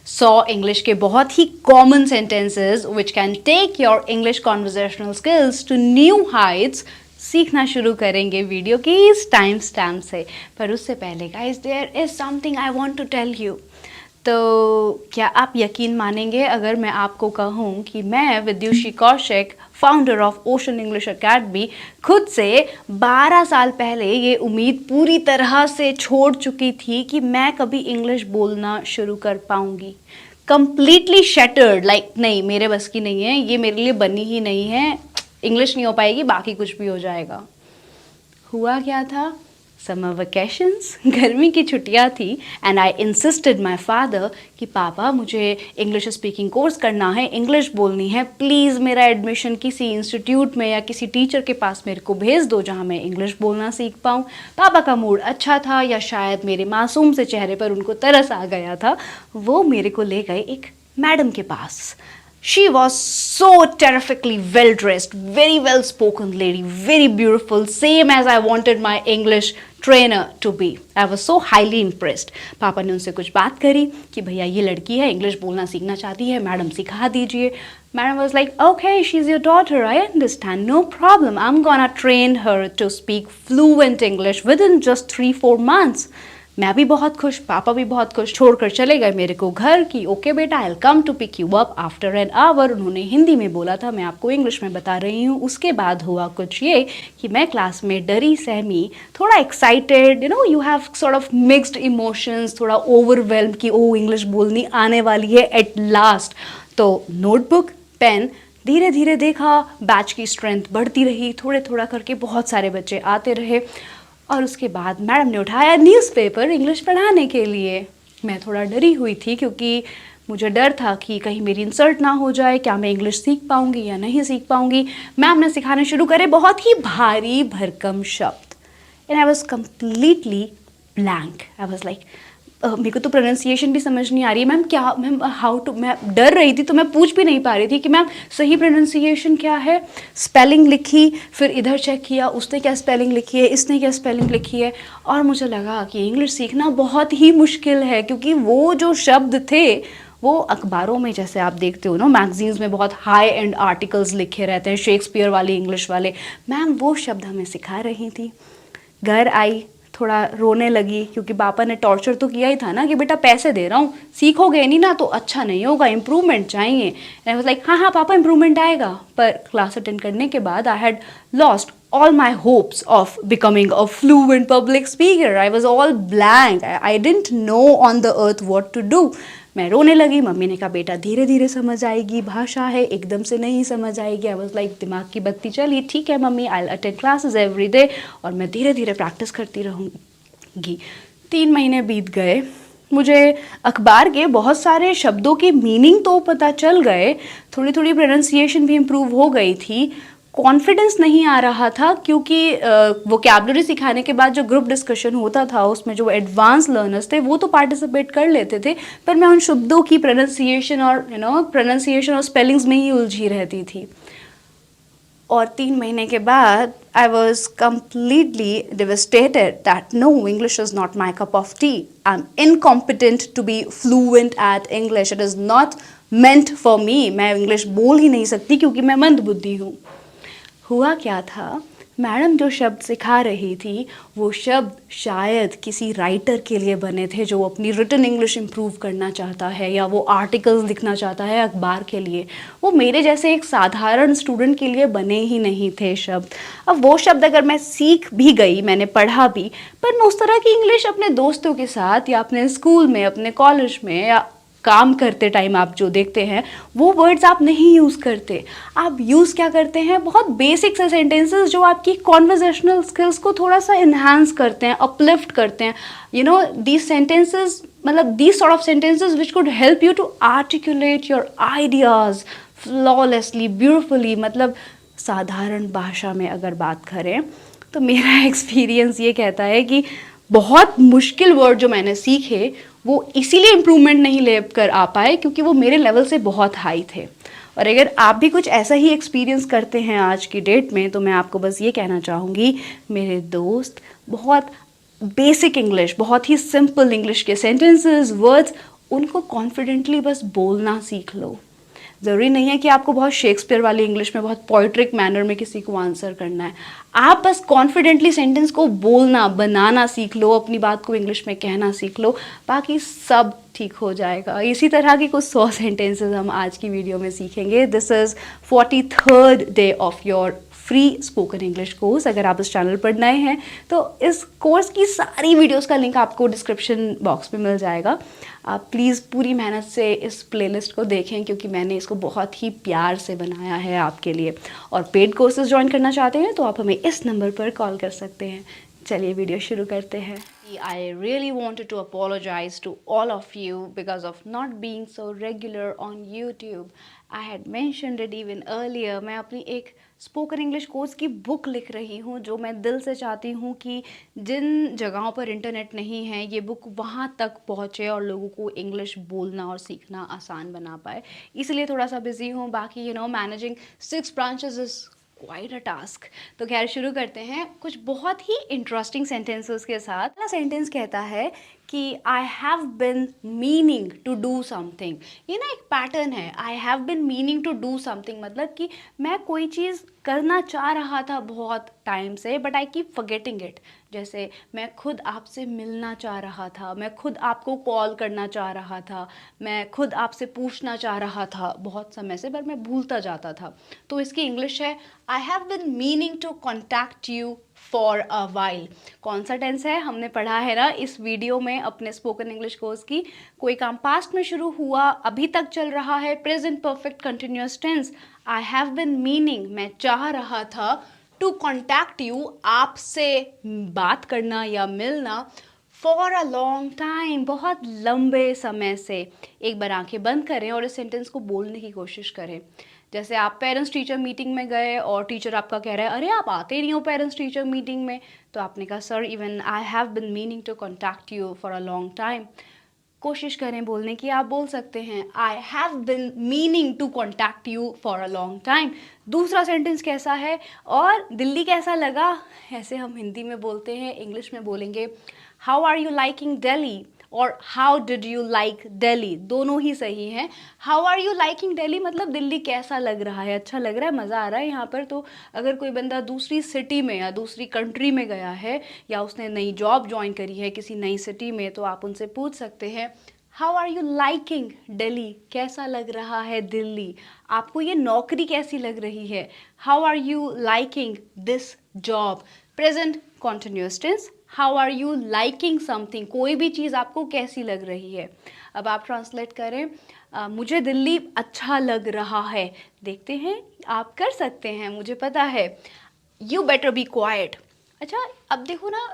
100 English के बहुत ही common sentences which can take your English conversational skills to new heights सीखना शुरू करेंगे वीडियो की इस टाइम स्टैम्प से। पर उससे पहले guys there is something I want to tell you. तो क्या आप यकीन मानेंगे अगर मैं आपको कहूँ कि मैं Vidyushi Kaushik, founder of Ocean English Academy, खुद से 12 साल पहले ये उम्मीद पूरी तरह से छोड़ चुकी थी कि मैं कभी इंग्लिश बोलना शुरू कर पाऊँगी। कंप्लीटली शैटर्ड, लाइक नहीं मेरे बस की नहीं है, ये मेरे लिए बनी ही नहीं है, इंग्लिश नहीं हो पाएगी, बाकी कुछ भी हो जाएगा। हुआ क्या था? समर वेकेशंस, गर्मी की छुट्टियां थी and I insisted my father कि पापा मुझे इंग्लिश स्पीकिंग कोर्स करना है, इंग्लिश बोलनी है, प्लीज़ मेरा एडमिशन किसी इंस्टीट्यूट में या किसी टीचर के पास मेरे को भेज दो जहाँ मैं इंग्लिश बोलना सीख पाऊँ। पापा का मूड अच्छा था या शायद मेरे मासूम से चेहरे पर उनको तरस आ गया था। वो मेरे को ले गए एक मैडम के पास। She was so terrifically well dressed, very well spoken lady, very beautiful, same as I wanted my English trainer to be. I was so highly impressed. पापा ने उनसे कुछ बात करी कि भैया ये लड़की है, इंग्लिश बोलना सीखना चाहती है, मैडम सिखा दीजिए। Madam was like, okay, she's your daughter, I understand, no problem. I'm gonna train her to speak fluent English within just 3-4 months. मैं भी बहुत खुश, पापा भी बहुत खुश, छोड़कर चले गए मेरे को घर की ओके बेटा I will come to pick you up after an hour. उन्होंने हिंदी में बोला था, मैं आपको इंग्लिश में बता रही हूँ। उसके बाद हुआ कुछ ये कि मैं क्लास में डरी सहमी, थोड़ा excited, you know you have sort of mixed emotions, थोड़ा ओवरवेल्म कि ओ इंग्लिश बोलनी आने वाली है एट लास्ट। तो नोटबुक पेन, धीरे धीरे देखा बैच की स्ट्रेंथ बढ़ती रही, थोड़े थोड़ा करके बहुत सारे बच्चे आते रहे और उसके बाद मैडम ने उठाया न्यूज़पेपर इंग्लिश पढ़ाने के लिए। मैं थोड़ा डरी हुई थी क्योंकि मुझे डर था कि कहीं मेरी इंसल्ट ना हो जाए, क्या मैं इंग्लिश सीख पाऊँगी या नहीं सीख पाऊँगी। मैम ने सिखाने शुरू करे बहुत ही भारी भरकम शब्द and I was completely blank. I was like मेरे को तो प्रोनाउंसिएशन भी समझ नहीं आ रही है मैम, क्या मैम हाउ टू, मैं डर रही थी तो मैं पूछ भी नहीं पा रही थी कि मैम सही प्रोनाउंसिएशन क्या है। स्पेलिंग लिखी, फिर इधर चेक किया उसने क्या स्पेलिंग लिखी है, इसने क्या स्पेलिंग लिखी है, और मुझे लगा कि इंग्लिश सीखना बहुत ही मुश्किल है क्योंकि वो जो शब्द थे वो अखबारों में जैसे आप देखते हो ना, मैगजीन्स में बहुत हाई एंड आर्टिकल्स लिखे रहते हैं, शेक्सपियर वाले इंग्लिश वाले, मैम वो शब्द हमें सिखा रही थी। घर आई, थोड़ा रोने लगी क्योंकि पापा ने टॉर्चर तो किया ही था ना कि बेटा पैसे दे रहा हूँ, सीखोगे नहीं ना तो अच्छा नहीं होगा, इम्प्रूवमेंट चाहिए। एंड आई वाज लाइक हाँ हाँ पापा इम्प्रूवमेंट आएगा। पर क्लास अटेंड करने के बाद I had lost all my hopes of becoming a fluent public speaker. I was all blank. I didn't know on the earth what to do. मैं रोने लगी। मम्मी ने कहा बेटा धीरे धीरे समझ आएगी, भाषा है एकदम से नहीं समझ आएगी। आई वॉज लाइक दिमाग की बत्ती चली, ठीक है mummy I will attend classes every day और मैं धीरे धीरे प्रैक्टिस करती रहूँगी। 3 महीने बीत गए, मुझे अखबार के बहुत सारे शब्दों के मीनिंग तो पता चल गए, थोड़ी थोड़ी प्रोनाउंसिएशन भी इम्प्रूव हो गई थी। कॉन्फिडेंस नहीं आ रहा था क्योंकि वोकैबुलरी सिखाने के बाद जो ग्रुप डिस्कशन होता था उसमें जो एडवांस लर्नर्स थे वो तो पार्टिसिपेट कर लेते थे, पर मैं उन शब्दों की प्रोनाउंसिएशन और प्रोनाउंसिएशन और स्पेलिंग्स में ही उलझी रहती थी। और 3 महीने के बाद I was completely devastated that no English is not my cup of tea, I am incompetent to be fluent at English, it is not meant for me. मैं इंग्लिश बोल ही नहीं सकती क्योंकि मैं मंदबुद्धि हूँ। हुआ क्या था, मैडम जो शब्द सिखा रही थी वो शब्द शायद किसी राइटर के लिए बने थे जो अपनी रिटन इंग्लिश इम्प्रूव करना चाहता है या वो आर्टिकल्स लिखना चाहता है अखबार के लिए। वो मेरे जैसे एक साधारण स्टूडेंट के लिए बने ही नहीं थे शब्द। अब वो शब्द अगर मैं सीख भी गई, मैंने पढ़ा भी, पर मैं उस तरह की इंग्लिश अपने दोस्तों के साथ या अपने स्कूल में, अपने कॉलेज में या काम करते टाइम आप जो देखते हैं वो वर्ड्स आप नहीं यूज़ करते। आप यूज़ क्या करते हैं, बहुत बेसिक से सेंटेंसेस जो आपकी कॉन्वर्जेशनल स्किल्स को थोड़ा सा इन्हांस करते हैं, अपलिफ्ट करते हैं। यू नो दीज सेंटेंसेस, मतलब these sort of sentences which could help you to articulate your ideas flawlessly, beautifully. मतलब साधारण भाषा में अगर बात करें तो मेरा एक्सपीरियंस ये कहता है कि बहुत मुश्किल वर्ड जो मैंने सीखे वो इसीलिए इम्प्रूवमेंट नहीं ले कर आ पाए क्योंकि वो मेरे लेवल से बहुत हाई थे। और अगर आप भी कुछ ऐसा ही एक्सपीरियंस करते हैं आज की डेट में तो मैं आपको बस ये कहना चाहूँगी मेरे दोस्त, बहुत बेसिक इंग्लिश, बहुत ही सिंपल इंग्लिश के सेंटेंसेस, वर्ड्स उनको कॉन्फिडेंटली बस बोलना सीख लो। ज़रूरी नहीं है कि आपको बहुत शेक्सपियर वाली इंग्लिश में, बहुत पोइट्रिक मैनर में किसी को आंसर करना है। आप बस कॉन्फिडेंटली सेंटेंस को बोलना, बनाना सीख लो, अपनी बात को इंग्लिश में कहना सीख लो, बाकी सब ठीक हो जाएगा। इसी तरह की कुछ 100 सेंटेंसेस हम आज की वीडियो में सीखेंगे। This is 43rd day of your free spoken English course. अगर आप इस चैनल पर नए हैं तो इस कोर्स की सारी वीडियोस का लिंक आपको डिस्क्रिप्शन बॉक्स में मिल जाएगा। आप प्लीज़ पूरी मेहनत से इस प्लेलिस्ट को देखें, क्योंकि मैंने इसको बहुत ही प्यार से बनाया है आपके लिए। और पेड कोर्सेज ज्वाइन करना चाहते हैं तो आप हमें इस नंबर पर कॉल कर सकते हैं। चलिए वीडियो शुरू करते हैं। I really wanted to apologize to all of you because of not being so regular on YouTube. I had mentioned it even earlier. मैं अपनी एक स्पोकन इंग्लिश कोर्स की बुक लिख रही हूँ, जो मैं दिल से चाहती हूँ कि जिन जगहों पर इंटरनेट नहीं है, ये बुक वहाँ तक पहुँचे और लोगों को इंग्लिश बोलना और सीखना आसान बना पाए। इसलिए थोड़ा सा बिजी हूँ। बाकी managing 6 branches is quite a task. तो खैर शुरू करते हैं कुछ बहुत ही इंटरेस्टिंग सेंटेंसेस के साथ। पहला सेंटेंस कहता है कि I have been meaning to do something. ये ना एक पैटर्न है, I have been meaning to do something, मतलब कि मैं कोई चीज़ करना चाह रहा था बहुत टाइम से, but I keep forgetting it. जैसे मैं खुद आपसे मिलना चाह रहा था, मैं खुद आपको कॉल करना चाह रहा था, मैं खुद आपसे पूछना चाह रहा था बहुत समय से, पर मैं भूलता जाता था। तो इसकी इंग्लिश है I have been meaning to contact you for a while. कौन सा टेंस है हमने पढ़ा है ना इस वीडियो में अपने स्पोकन इंग्लिश कोर्स की। कोई काम पास्ट में शुरू हुआ, अभी तक चल रहा है, present perfect continuous tense. I have been meaning, मैं चाह रहा था, टू कॉन्टैक्ट यू, आपसे बात करना या मिलना, फॉर अ लॉन्ग टाइम, बहुत लंबे समय से। एक बार आंखें बंद करें और इस सेंटेंस को बोलने की कोशिश करें। जैसे आप पेरेंट्स टीचर मीटिंग में गए और टीचर आपका कह रहा है अरे आप आते नहीं हो पेरेंट्स टीचर मीटिंग में, तो आपने कहा sir even I have been meaning to contact you for a long time. कोशिश करें बोलने की, आप बोल सकते हैं I have been meaning to contact you for a long time. दूसरा सेंटेंस कैसा है और दिल्ली कैसा लगा, ऐसे हम हिंदी में बोलते हैं, इंग्लिश में बोलेंगे how are you liking Delhi और how did you like Delhi. दोनों ही सही हैं। How are you liking Delhi मतलब दिल्ली कैसा लग रहा है, अच्छा लग रहा है, मज़ा आ रहा है यहाँ पर। तो अगर कोई बंदा दूसरी सिटी में या दूसरी कंट्री में गया है या उसने नई जॉब ज्वाइन करी है किसी नई सिटी में, तो आप उनसे पूछ सकते हैं how are you liking Delhi, कैसा लग रहा है दिल्ली, आपको ये नौकरी कैसी लग रही है। How are you liking this job, present continuous tense. How are you liking something, कोई भी चीज़ आपको कैसी लग रही है। अब आप ट्रांसलेट करें मुझे दिल्ली अच्छा लग रहा है। देखते हैं आप कर सकते हैं, मुझे पता है। You better be quite. अच्छा अब देखो ना,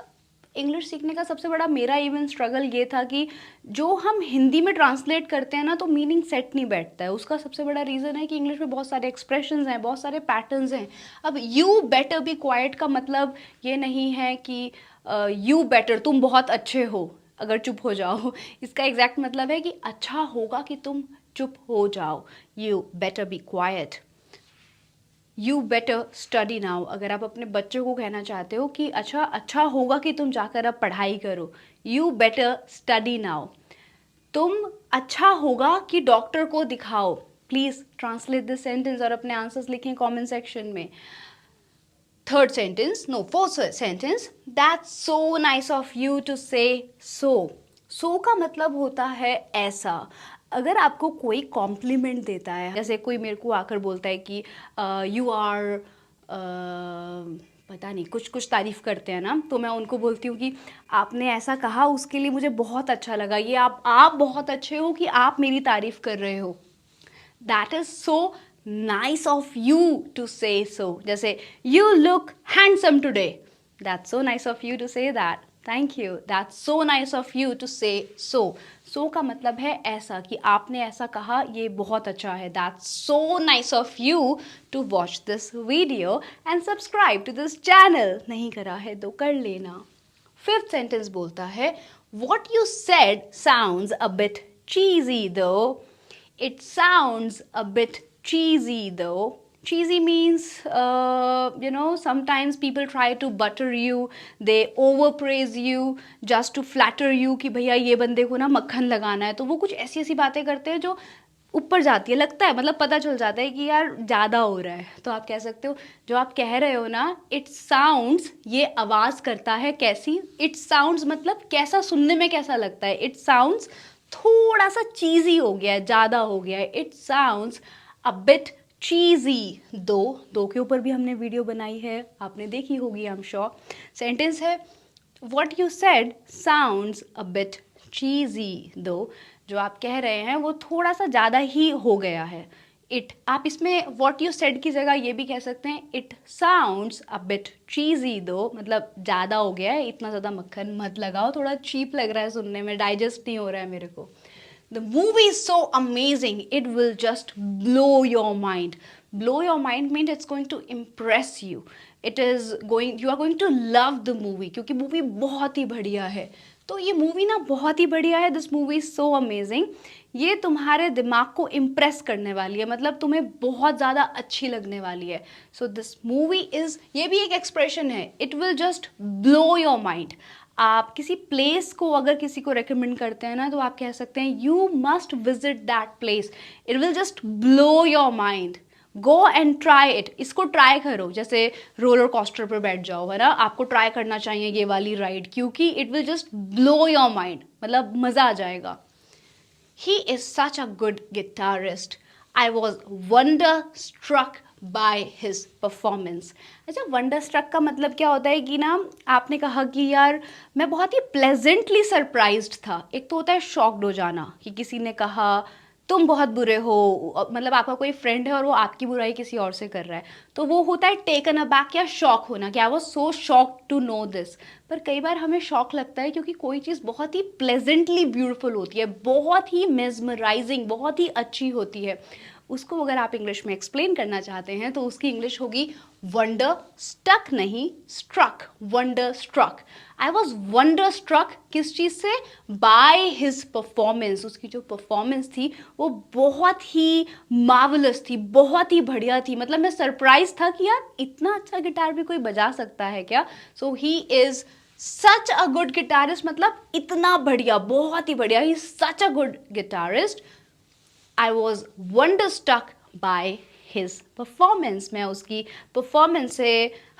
इंग्लिश सीखने का सबसे बड़ा मेरा इवन स्ट्रगल ये था कि जो हम हिंदी में ट्रांसलेट करते हैं ना, तो मीनिंग सेट नहीं बैठता है। उसका सबसे बड़ा रीज़न है कि इंग्लिश में बहुत सारे एक्सप्रेशंस हैं, बहुत सारे पैटर्न्स हैं। अब यू बेटर बी क्वाइट का मतलब ये नहीं है कि यू बेटर तुम बहुत अच्छे हो अगर चुप हो जाओ। इसका एग्जैक्ट मतलब है कि अच्छा होगा कि तुम चुप हो जाओ। You better be quite. You better study now, अगर आप अपने बच्चों को कहना चाहते हो कि अच्छा होगा कि तुम जाकर अब पढ़ाई करो। You better study now. तुम अच्छा होगा कि डॉक्टर को दिखाओ। प्लीज़ ट्रांसलेट दिस सेंटेंस और अपने आंसर्स लिखें कमेंट सेक्शन में। Third sentence, no, fourth sentence, that's so nice of you to say so. So का मतलब होता है ऐसा। अगर आपको कोई कॉम्प्लीमेंट देता है, जैसे कोई मेरे को आकर बोलता है कि यू आर पता नहीं कुछ तारीफ़ करते हैं ना, तो मैं उनको बोलती हूँ कि आपने ऐसा कहा उसके लिए मुझे बहुत अच्छा लगा, ये आप बहुत अच्छे हो कि आप मेरी तारीफ़ कर रहे हो। That is so nice of you to say so. जैसे you look handsome today. That's so nice of you to say that. Thank you. That's so nice of you to say so. So का मतलब है ऐसा, कि आपने ऐसा कहा ये बहुत अच्छा है। That's so nice of you to watch this video and subscribe to this channel. नहीं करा है तो कर लेना। Fifth sentence बोलता है What you said sounds a bit cheesy though. It sounds a bit cheesy though. cheesy means sometimes people try to butter you, they overpraise you just to flatter you कि भैया ये बंदे को ना मक्खन लगाना है, तो वो कुछ ऐसी ऐसी बातें करते हैं जो ऊपर जाती है, लगता है मतलब पता चल जाता है कि यार ज़्यादा हो रहा है। तो आप कह सकते हो जो आप कह रहे हो ना, इट साउंड्स, ये आवाज़ करता है कैसी, इट साउंड्स मतलब कैसा, सुनने में कैसा लगता है, इट साउंड्स थोड़ा सा चीज़ी हो गया है, ज़्यादा हो गया है, it sounds a bit cheesy. दो के ऊपर भी हमने वीडियो बनाई है, आपने देखी होगी, आई एम श्योर। सेंटेंस है what you said sounds a bit cheesy though, जो आप कह रहे हैं वो थोड़ा सा ज़्यादा ही हो गया है। इट, आप इसमें व्हाट यू सेड की जगह ये भी कह सकते हैं it sounds a bit cheesy दो, मतलब ज़्यादा हो गया है, इतना ज़्यादा मक्खन मत लगाओ, थोड़ा चीप लग रहा है सुनने में, डाइजेस्ट नहीं हो रहा है मेरे को। The movie is so amazing, it will just blow your mind. Blow your mind means it's going to impress you. You are going to love the movie, क्योंकि मूवी बहुत ही बढ़िया है। तो ये मूवी ना बहुत ही बढ़िया है, this movie is so amazing. ये तुम्हारे दिमाग को इम्प्रेस करने वाली है, मतलब तुम्हें बहुत ज़्यादा अच्छी लगने वाली है। सो दिस मूवी इज़, ये भी एक एक्सप्रेशन है, it will just blow your mind. आप किसी प्लेस को अगर किसी को रेकमेंड करते हैं ना, तो आप कह सकते हैं you must visit that place, it will just blow your mind, go and try it. इसको ट्राई करो, जैसे रोलर कोस्टर पर बैठ जाओ, है ना, आपको ट्राई करना चाहिए ये वाली राइड, क्योंकि it will just blow your mind, मतलब मज़ा आ जाएगा। He is such a good guitarist, I was wonder struck by his performance. अच्छा, वंडर स्ट्रक का मतलब क्या होता है कि ना, आपने कहा कि यार मैं बहुत ही प्लेजेंटली सरप्राइज्ड था। एक तो होता है शॉक्ड हो जाना, कि किसी ने कहा तुम बहुत बुरे हो, मतलब आपका कोई फ्रेंड है और वो आपकी बुराई किसी और से कर रहा है, तो वो होता है टेकन अबैक या शॉक होना, कि I was so shock to know this. पर कई बार हमें शॉक लगता है क्योंकि कोई चीज़ बहुत ही प्लेजेंटली ब्यूटीफुल होती है, बहुत ही मेस्मराइजिंग, बहुत ही अच्छी होती है। उसको अगर आप इंग्लिश में एक्सप्लेन करना चाहते हैं तो उसकी इंग्लिश होगी वंडर स्टक, नहीं struck, wonder struck. I was wonder struck किस चीज़ से? By his performance. उसकी जो परफॉर्मेंस थी वो बहुत ही मार्वलस थी, बहुत ही बढ़िया थी, मतलब मैं सरप्राइज था कि यार इतना अच्छा गिटार भी कोई बजा सकता है क्या। So he is such a good guitarist, मतलब इतना बढ़िया, बहुत ही बढ़िया, he is such a good guitarist. I was wonderstruck by his performance. मैं उसकी परफॉर्मेंस से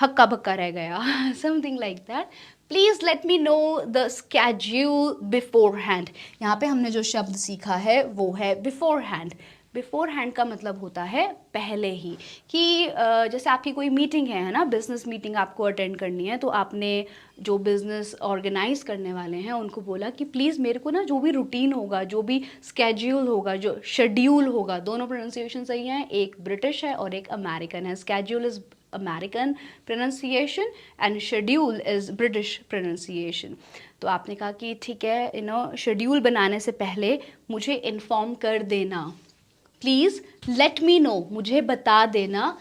हक्का बक्का रह गया, something like that. Please let me know the schedule beforehand. यहाँ पे हमने जो शब्द सीखा है वो है beforehand. बिफोर हैंड का मतलब होता है पहले ही, कि जैसे आपकी कोई मीटिंग है ना, बिजनेस मीटिंग आपको अटेंड करनी है, तो आपने जो बिज़नेस ऑर्गेनाइज करने वाले हैं उनको बोला कि प्लीज़ मेरे को ना जो भी रूटीन होगा, जो भी स्केड्यूल होगा, जो शेड्यूल होगा, दोनों प्रोनाउंसिएशन सही हैं, एक ब्रिटिश है और एक अमेरिकन है। Schedule is American pronunciation and schedule is British pronunciation. तो आपने कहा कि ठीक है, शेड्यूल बनाने से पहले मुझे इन्फॉर्म कर देना, प्लीज़ लेट मी नो, मुझे बता देना,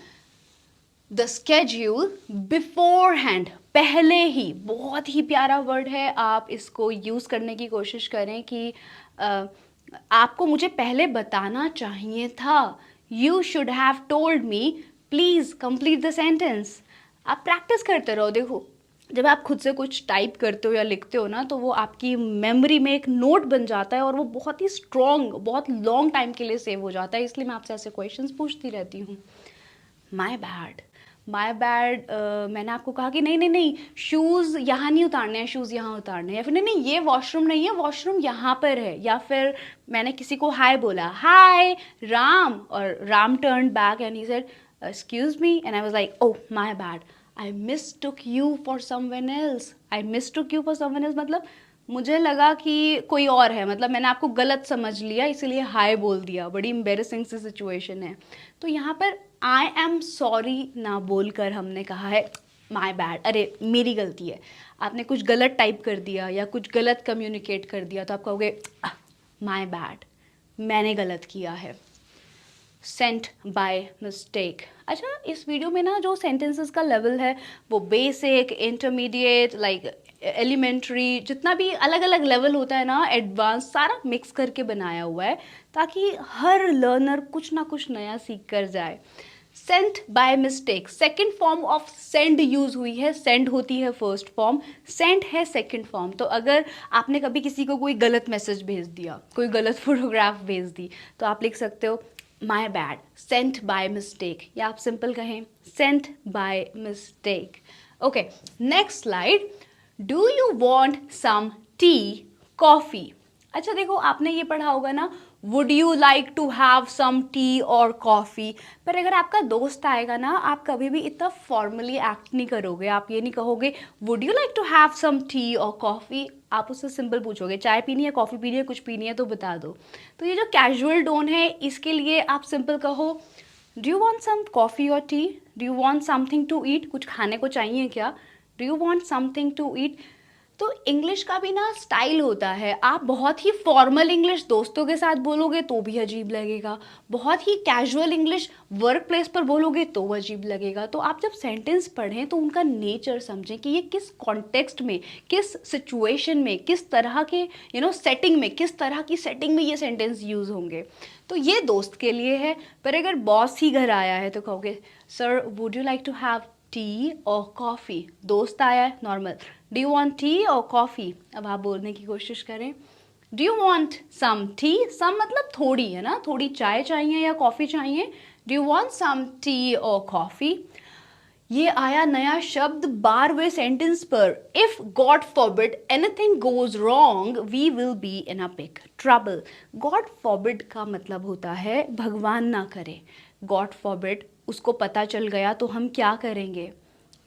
द स्केड्यूल बिफोर हैंड, पहले ही। बहुत ही प्यारा वर्ड है, आप इसको यूज़ करने की कोशिश करें कि आपको मुझे पहले बताना चाहिए था। You should have told me, please complete the sentence. आप प्रैक्टिस करते रहो। देखो, जब आप खुद से कुछ टाइप करते हो या लिखते हो ना, तो वो आपकी मेमोरी में एक नोट बन जाता है और वो बहुत ही स्ट्रॉन्ग, बहुत लॉन्ग टाइम के लिए सेव हो जाता है। इसलिए मैं आपसे ऐसे क्वेश्चंस पूछती रहती हूँ। माय बैड, माय बैड, मैंने आपको कहा कि नहीं नहीं नहीं, शूज़ यहाँ नहीं उतारने हैं, शूज़ यहाँ उतारने हैं, या फिर नहीं नहीं ये वॉशरूम नहीं है, वॉशरूम यहाँ पर है। या फिर मैंने किसी को हाय बोला, हाय राम, और Ram turn back and he said excuse me, and I was like oh my bad, I mistook you for someone else. I mistook you for someone else मतलब मुझे लगा कि कोई और है, मतलब मैंने आपको गलत समझ लिया, इसीलिए हाय बोल दिया। बड़ी एम्बेरसिंग सी सिचुएशन है। तो यहाँ पर आई एम सॉरी ना बोलकर हमने कहा है माय बैड, अरे मेरी गलती है। आपने कुछ गलत टाइप कर दिया या कुछ गलत कम्युनिकेट कर दिया, तो आप कहोगे माय बैड, मैंने गलत किया है। Saint by mistake. अच्छा, इस वीडियो में ना जो सेंटेंसेस का लेवल है वो बेसिक, इंटरमीडिएट, लाइक एलिमेंट्री, जितना भी अलग अलग लेवल होता है ना, एडवांस, सारा मिक्स करके बनाया हुआ है ताकि हर लर्नर कुछ ना कुछ नया सीख कर जाए। Saint by mistake, second form of sand use हुई है, सेंड होती है फर्स्ट फॉर्म, सेंट है सेकेंड फॉर्म। तो अगर आपने कभी किसी को कोई गलत मैसेज भेज दिया, कोई गलत फोटोग्राफ भेज दी, तो आप लिख सकते हो my bad, sent by mistake, या आप सिंपल कहें sent by mistake. Okay, next slide. Do you want some tea, coffee. अच्छा देखो, आपने ये पढ़ा होगा ना, would you like to have some tea और कॉफ़ी। पर अगर आपका दोस्त आएगा ना, आप कभी भी इतना फॉर्मली एक्ट नहीं करोगे, आप ये नहीं कहोगे would you like to have some tea और कॉफ़ी, आप उससे सिंपल पूछोगे चाय पीनी है, कॉफ़ी पीनी है, कुछ पीनी है तो बता दो। तो ये जो कैजुअल टोन है, इसके लिए आप सिंपल कहो do you want some coffee और tea, do you want something to eat, कुछ खाने को चाहिए क्या, do you want something to eat. तो इंग्लिश का भी ना स्टाइल होता है, आप बहुत ही फॉर्मल इंग्लिश दोस्तों के साथ बोलोगे तो भी अजीब लगेगा, बहुत ही कैजुअल इंग्लिश वर्क प्लेस पर बोलोगे तो अजीब लगेगा। तो आप जब सेंटेंस पढ़ें तो उनका नेचर समझें कि ये किस कॉन्टेक्स्ट में, किस सिचुएशन में, किस तरह के सेटिंग में, किस तरह की सेटिंग में ये सेंटेंस यूज़ होंगे। तो ये दोस्त के लिए है, पर अगर बॉस ही घर आया है तो कहोगे sir would you like to have tea और कॉफ़ी। दोस्त आया है, normal, do you want tea और कॉफ़ी। अब आप बोलने की कोशिश करें do you want some tea, some मतलब थोड़ी, है ना, थोड़ी चाय चाहिए या कॉफ़ी चाहिए, do you want some tea और कॉफ़ी। ये आया नया शब्द 12वें सेंटेंस पर, if God forbid anything goes wrong we will be in a big trouble. God forbid का मतलब होता है भगवान ना करे, गॉड फॉरबिड उसको पता चल गया तो हम क्या करेंगे।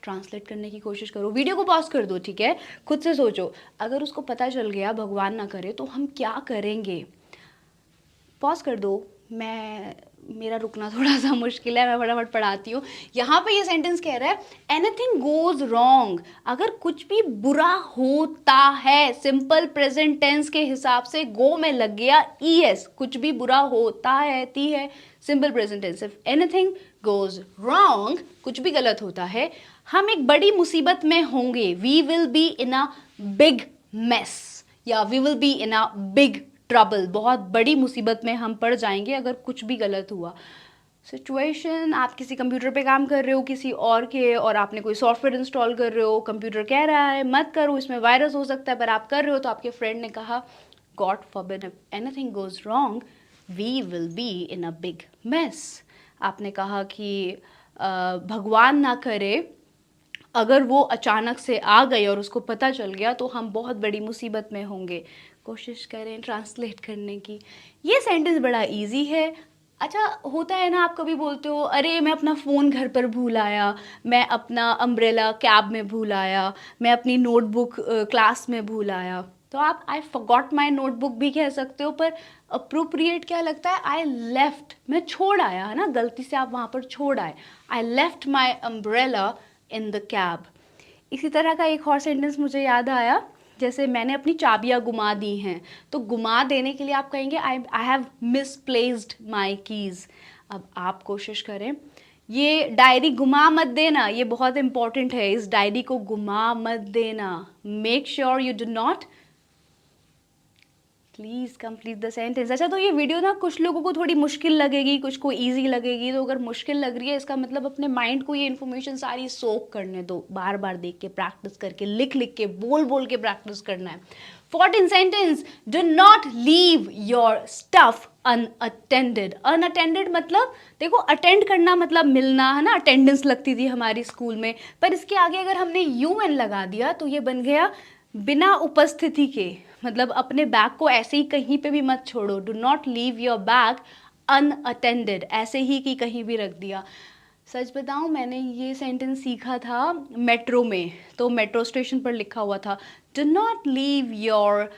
ट्रांसलेट करने की कोशिश करो, वीडियो को पॉज कर दो, ठीक है, खुद से सोचो, अगर उसको पता चल गया भगवान ना करे तो हम क्या करेंगे। पॉज कर दो, मेरा रुकना थोड़ा सा मुश्किल है, मैं फटाफट पढ़ाती हूँ। यहाँ पे ये सेंटेंस कह रहा है एनीथिंग गोज रॉन्ग, अगर कुछ भी बुरा होता है, सिंपल प्रेजेंट टेंस के हिसाब से गो में लग गया ईएस, कुछ भी बुरा होता है, ती है, simple present tense. If anything goes wrong, कुछ भी गलत होता है, हम एक बड़ी मुसीबत में होंगे, we will be in a big mess, या we will be in a big trouble, बहुत बड़ी मुसीबत में हम पड़ जाएंगे अगर कुछ भी गलत हुआ। सिचुएशन, आप किसी कंप्यूटर पे काम कर रहे हो किसी और के, और आपने कोई सॉफ्टवेयर इंस्टॉल कर रहे हो, कंप्यूटर कह रहा है मत करो, इसमें वायरस हो सकता है, पर आप कर रहे हो, तो आपके फ्रेंड ने कहा God forbid if anything goes wrong we will be in a big mess. आपने कहा कि भगवान ना करे अगर वो अचानक से आ गए और उसको पता चल गया तो हम बहुत बड़ी मुसीबत में होंगे। कोशिश करें ट्रांसलेट करने की। ये सेंटेंस बड़ा इजी है। अच्छा होता है ना, आप कभी बोलते हो अरे मैं अपना फ़ोन घर पर भूल आया, मैं अपना अम्ब्रेला कैब में भूल आया, मैं अपनी नोटबुक क्लास में भूल आया। तो आप आई फॉरगॉट माई नोटबुक भी कह सकते हो, पर अप्रोप्रिएट क्या लगता है आई लेफ्ट, मैं छोड़ आया, है ना, गलती से आप वहाँ पर छोड़ आए, I left my umbrella in the cab. इसी तरह का एक और सेंटेंस मुझे याद आया, जैसे मैंने अपनी चाबियाँ गुमा दी हैं, तो गुमा देने के लिए आप कहेंगे I have misplaced my keys. अब आप कोशिश करें, ये डायरी गुमा मत देना, ये बहुत इंपॉर्टेंट है, इस डायरी को गुमा मत देना। Make sure you do not, please complete the sentence. अच्छा तो ये वीडियो ना कुछ लोगों को थोड़ी मुश्किल लगेगी, कुछ को इजी लगेगी, तो अगर मुश्किल लग रही है इसका मतलब अपने माइंड को ये इन्फॉर्मेशन सारी सोक करने दो, बार बार देख के, प्रैक्टिस करके, लिख लिख के, बोल बोल के प्रैक्टिस करना है। 14 sentence, do not leave your stuff unattended. Unattended मतलब देखो, अटेंड करना मतलब मिलना, है ना, अटेंडेंस लगती थी हमारी स्कूल में, पर इसके आगे अगर हमने UN लगा दिया तो ये बन गया बिना उपस्थिति के, मतलब अपने बैग को ऐसे ही कहीं पे भी मत छोड़ो। Do not leave your bag unattended, ऐसे ही कि कहीं भी रख दिया। सच बताऊं, मैंने ये सेंटेंस सीखा था मेट्रो में, तो मेट्रो स्टेशन पर लिखा हुआ था do not leave your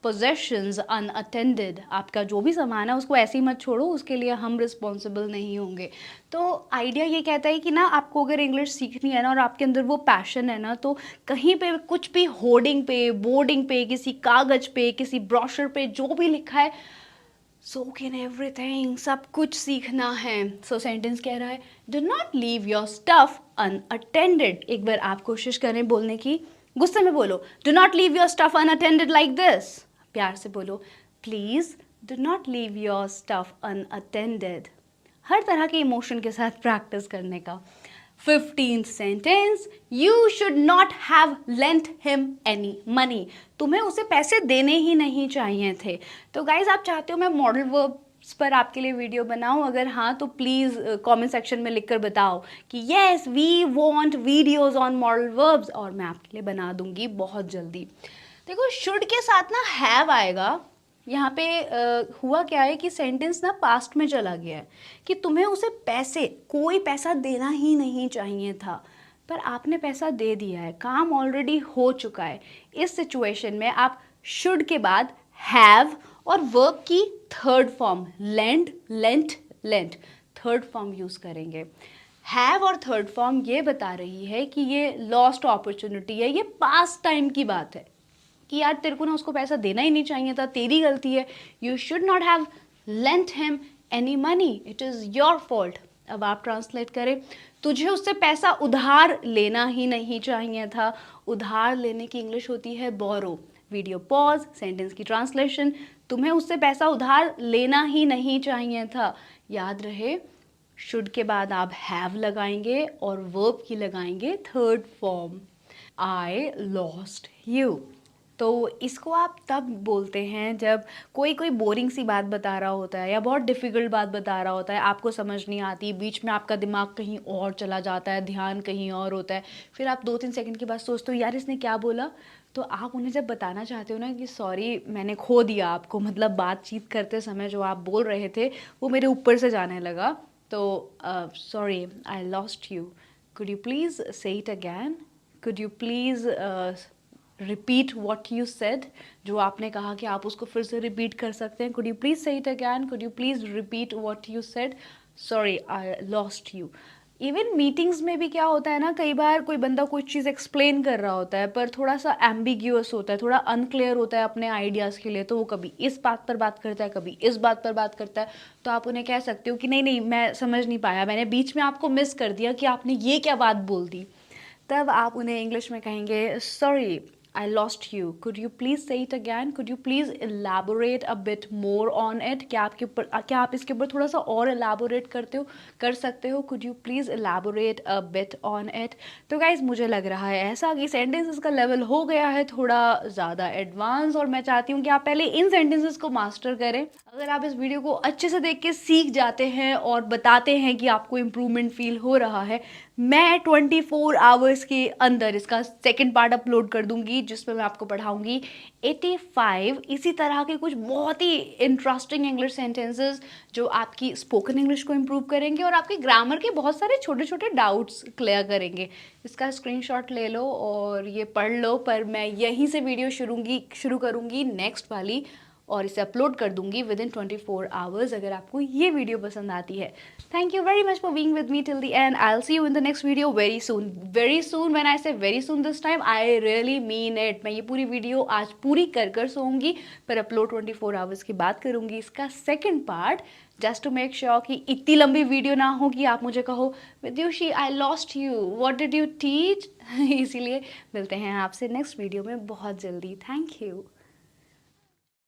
possessions unattended, आपका जो भी सामान है उसको ऐसे ही मत छोड़ो, उसके लिए हम रिस्पॉन्सिबल नहीं होंगे। तो आइडिया ये कहता है कि ना, आपको अगर इंग्लिश सीखनी है ना और आपके अंदर वो पैशन है ना, तो कहीं पे कुछ भी होर्डिंग पे, बोर्डिंग पे, किसी कागज पे, किसी ब्रोशर पे जो भी लिखा है, सोक इन एवरीथिंग, सब कुछ सीखना है। सो सेंटेंस कह रहा है do not leave your stuff unattended. एक बार आप कोशिश करें बोलने की, गुस्से में बोलो do not leave your stuff unattended like this. प्यार से बोलो please do not leave your stuff unattended. हर तरह के इमोशन के साथ प्रैक्टिस करने का। 15th sentence, you should not have lent him any money. तुम्हें उसे पैसे देने ही नहीं चाहिए थे। तो गाइज आप चाहते हो मैं मॉडल वर्ब्स पर आपके लिए वीडियो बनाऊं? अगर हाँ तो प्लीज़ कमेंट सेक्शन में लिखकर बताओ कि yes we want videos on modal verbs, और मैं आपके लिए बना दूंगी बहुत जल्दी। देखो शुड के साथ ना हैव आएगा। यहाँ पे हुआ क्या है कि सेंटेंस ना पास्ट में चला गया है कि तुम्हें उसे पैसे, कोई पैसा देना ही नहीं चाहिए था, पर आपने पैसा दे दिया है, काम ऑलरेडी हो चुका है। इस सिचुएशन में आप शुड के बाद हैव और वर्ब की third form lend, lent, lent, third form use करेंगे। हैव और थर्ड फॉर्म ये बता रही है कि ये लॉस्ट अपॉर्चुनिटी है, ये पास्ट टाइम की बात है कि यार तेरे को ना उसको पैसा देना ही नहीं चाहिए था, तेरी गलती है। You should not have lent him any money, it is your fault. अब आप ट्रांसलेट करें, तुझे उससे पैसा उधार लेना ही नहीं चाहिए था। उधार लेने की इंग्लिश होती है बोरो। वीडियो पॉज, सेंटेंस की ट्रांसलेशन, तुम्हें उससे पैसा उधार लेना ही नहीं चाहिए था। याद रहे शुड के बाद आप हैव लगाएंगे और वर्ब की लगाएंगे third form, I lost you. तो इसको आप तब बोलते हैं जब कोई कोई बोरिंग सी बात बता रहा होता है या बहुत डिफ़िकल्ट बात बता रहा होता है, आपको समझ नहीं आती, बीच में आपका दिमाग कहीं और चला जाता है, ध्यान कहीं और होता है, फिर आप 2-3 सेकंड के बाद सोचते हो यार इसने क्या बोला। तो आप उन्हें जब बताना चाहते हो ना कि सॉरी मैंने खो दिया आपको, मतलब बातचीत करते समय जो आप बोल रहे थे वो मेरे ऊपर से जाने लगा, तो sorry I lost you, could you please say it again, could you please repeat what you said, जो आपने कहा कि आप उसको फिर से रिपीट कर सकते हैं। Could you please say it again, could you please repeat what you said, sorry I lost you. Even meetings में भी क्या होता है ना, कई बार कोई बंदा कोई चीज़ एक्सप्लेन कर रहा होता है पर थोड़ा सा एम्बिग्यूअस होता है, थोड़ा अनक्लियर होता है अपने आइडियाज़ के लिए, तो वो कभी इस बात पर बात करता है, कभी इस बात पर बात करता है। तो आप उन्हें कह सकते हो कि नहीं नहीं मैं समझ नहीं पाया, मैंने बीच में आपको मिस कर दिया कि आपने ये क्या बात बोल दी। तब आप उन्हें इंग्लिश में कहेंगे sorry I lost you. Could you please say it again? Could you please elaborate a bit more on it? क्या आप इसके ऊपर थोड़ा सा और elaborate कर सकते हो? Could you please elaborate a bit on it? तो guys मुझे लग रहा है ऐसा कि sentences का level हो गया है थोड़ा ज़्यादा एडवांस, और मैं चाहती हूँ कि आप पहले इन sentences को मास्टर करें। अगर आप इस वीडियो को अच्छे से देख के सीख जाते हैं और बताते हैं कि आपको इम्प्रूवमेंट फील हो रहा है, मैं 24 आवर्स के अंदर इसका सेकंड पार्ट अपलोड कर दूंगी जिसमें मैं आपको पढ़ाऊंगी 85 इसी तरह के कुछ बहुत ही इंटरेस्टिंग इंग्लिश सेंटेंसेस जो आपकी स्पोकन इंग्लिश को इम्प्रूव करेंगे और आपके ग्रामर के बहुत सारे छोटे छोटे डाउट्स क्लियर करेंगे। इसका स्क्रीनशॉट ले लो और ये पढ़ लो, पर मैं यहीं से वीडियो शुरू करूँगी नेक्स्ट वाली, और इसे अपलोड कर दूंगी विद इन 24 आवर्स अगर आपको ये वीडियो पसंद आती है। Thank you very much for being with me till the end. I will see you in the next video very soon. Very soon, when I say very soon this time I really mean it. मैं ये पूरी video आज पूरी कर सोऊंगी, पर upload 24 hours की बात करूंगी इसका second part, just to make sure कि इतनी लंबी वीडियो ना हो कि आप मुझे कहो Vidyushi I lost you, what did you teach. इसीलिए मिलते हैं आपसे नेक्स्ट वीडियो में बहुत जल्दी। Thank you.